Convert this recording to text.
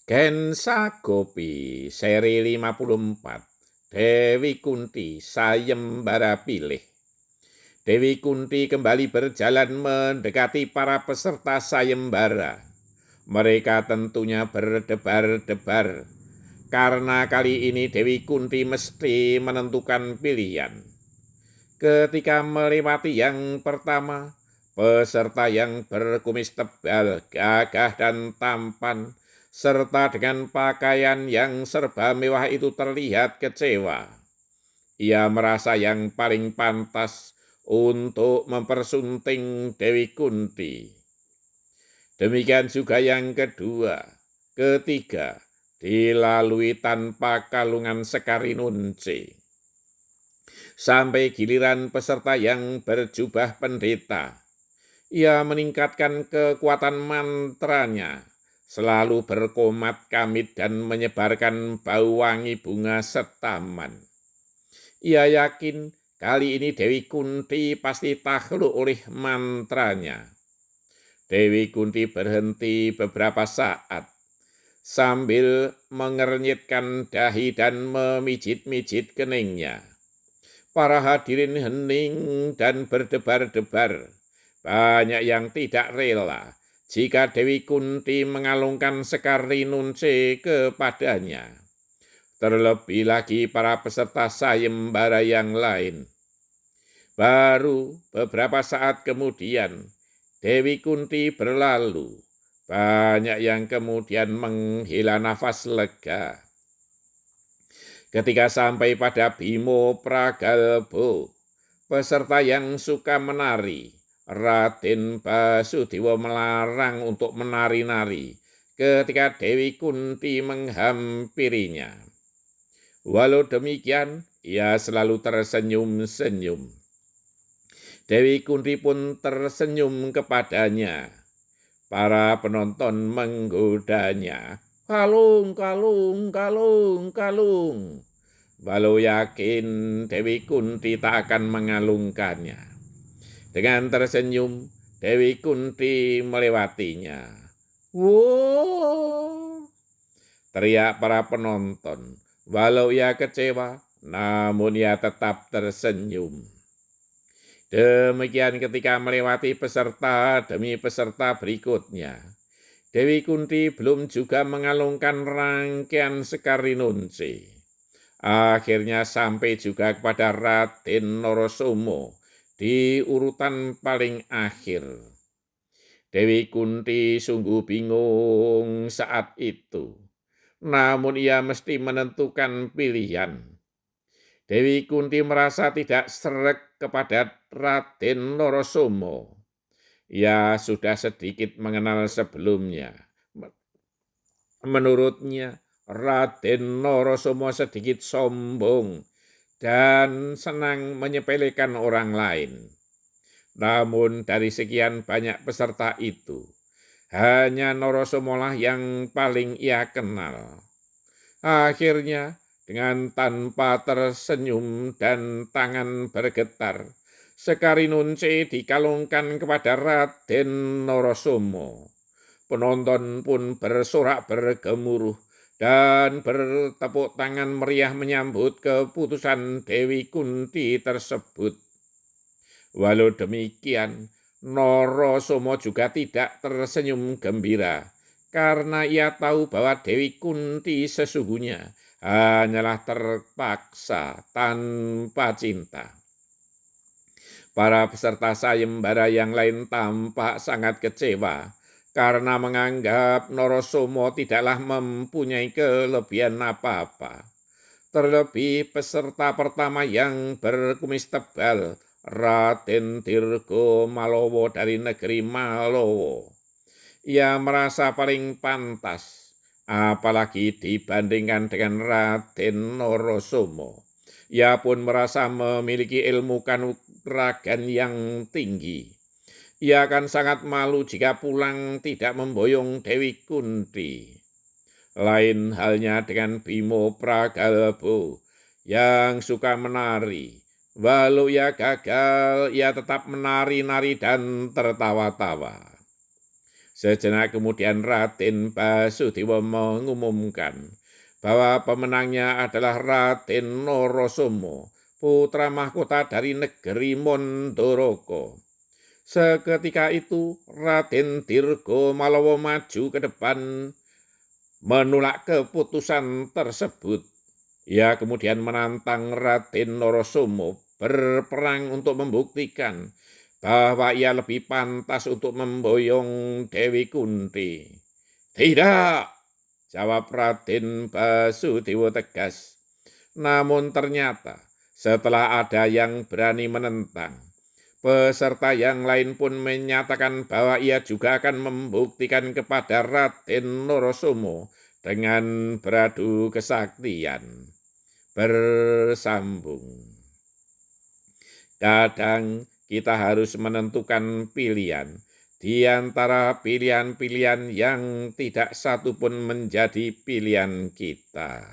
Gensa Gopi seri 54 Dewi Kunti Sayembara Pilih. Dewi Kunti kembali berjalan mendekati para peserta sayembara. Mereka tentunya berdebar-debar karena kali ini Dewi Kunti mesti menentukan pilihan. Ketika melewati yang pertama, peserta yang berkumis tebal, gagah dan tampan, serta dengan pakaian yang serba mewah itu terlihat kecewa. Ia merasa yang paling pantas untuk mempersunting Dewi Kunti. Demikian juga yang kedua, ketiga, dilalui tanpa kalungan Sekari Nunci. Sampai giliran peserta yang berjubah pendeta. Ia meningkatkan kekuatan mantranya, selalu berkomat kamit dan menyebarkan bau wangi bunga setaman. Ia yakin kali ini Dewi Kunti pasti takluk oleh mantranya. Dewi Kunti berhenti beberapa saat sambil mengernyitkan dahi dan memijit-mijit keningnya. Para hadirin hening dan berdebar-debar. Banyak yang tidak rela jika Dewi Kunti mengalungkan Sekari Nunci kepadanya. Terlebih lagi para peserta sayembara yang lain. Baru beberapa saat kemudian, Dewi Kunti berlalu. Banyak yang kemudian menghela nafas lega. Ketika sampai pada Bimo Pragalbo, peserta yang suka menari, Raden Basudewa melarang untuk menari-nari ketika Dewi Kunti menghampirinya. Walau demikian, ia selalu tersenyum-senyum. Dewi Kunti pun tersenyum kepadanya. Para penonton menggodanya. Kalung, kalung, kalung, kalung. Walau yakin Dewi Kunti tak akan mengalungkannya. Dengan tersenyum, Dewi Kunti melewatinya. Wow! Teriak para penonton. Walau ia kecewa, namun ia tetap tersenyum. Demikian ketika melewati peserta demi peserta berikutnya. Dewi Kunti belum juga mengalungkan rangkaian Sekari Nunci. Akhirnya sampai juga kepada Raden Norosomo di urutan paling akhir. Dewi Kunti sungguh bingung saat itu. Namun ia mesti menentukan pilihan. Dewi Kunti merasa tidak sreg kepada Raden Norosomo. Ia sudah sedikit mengenal sebelumnya. Menurutnya, Raden Norosomo sedikit sombong dan senang menyepelekan orang lain. Namun dari sekian banyak peserta itu, hanya Norosomolah yang paling ia kenal. Akhirnya, dengan tanpa tersenyum dan tangan bergetar, Sekari Nunci dikalungkan kepada Raden Norosomo. Penonton pun bersorak bergemuruh dan bertepuk tangan meriah menyambut keputusan Dewi Kunti tersebut. Walau demikian, Norosomo juga tidak tersenyum gembira karena ia tahu bahwa Dewi Kunti sesungguhnya hanyalah terpaksa tanpa cinta. Para peserta sayembara yang lain tampak sangat kecewa karena menganggap Norosomo tidaklah mempunyai kelebihan apa-apa. Terlebih peserta pertama yang berkumis tebal, Raden Dirgo Malowo dari negeri Malowo. Ia merasa paling pantas, apalagi dibandingkan dengan Raden Norosomo. Ia pun merasa memiliki ilmu kanuragan yang tinggi. Ia akan sangat malu jika pulang tidak memboyong Dewi Kunti. Lain halnya dengan Bimo Pragalbo yang suka menari. Walau ia gagal, ia tetap menari-nari dan tertawa-tawa. Sejenak kemudian Raden Basudewa mengumumkan bahwa pemenangnya adalah Raden Narasomo, putra mahkota dari negeri Mandoroko. Seketika itu Raden Dirga Malawa maju ke depan menolak keputusan tersebut. Ia kemudian menantang Raden Narasomo berperang untuk membuktikan bahwa ia lebih pantas untuk memboyong Dewi Kunti. Tidak, jawab Raden Basudewa tegas. Namun ternyata setelah ada yang berani menentang, peserta yang lain pun menyatakan bahwa ia juga akan membuktikan kepada Raden Narasomo dengan beradu kesaktian. Bersambung. Kadang kita harus menentukan pilihan di antara pilihan-pilihan yang tidak satu pun menjadi pilihan kita.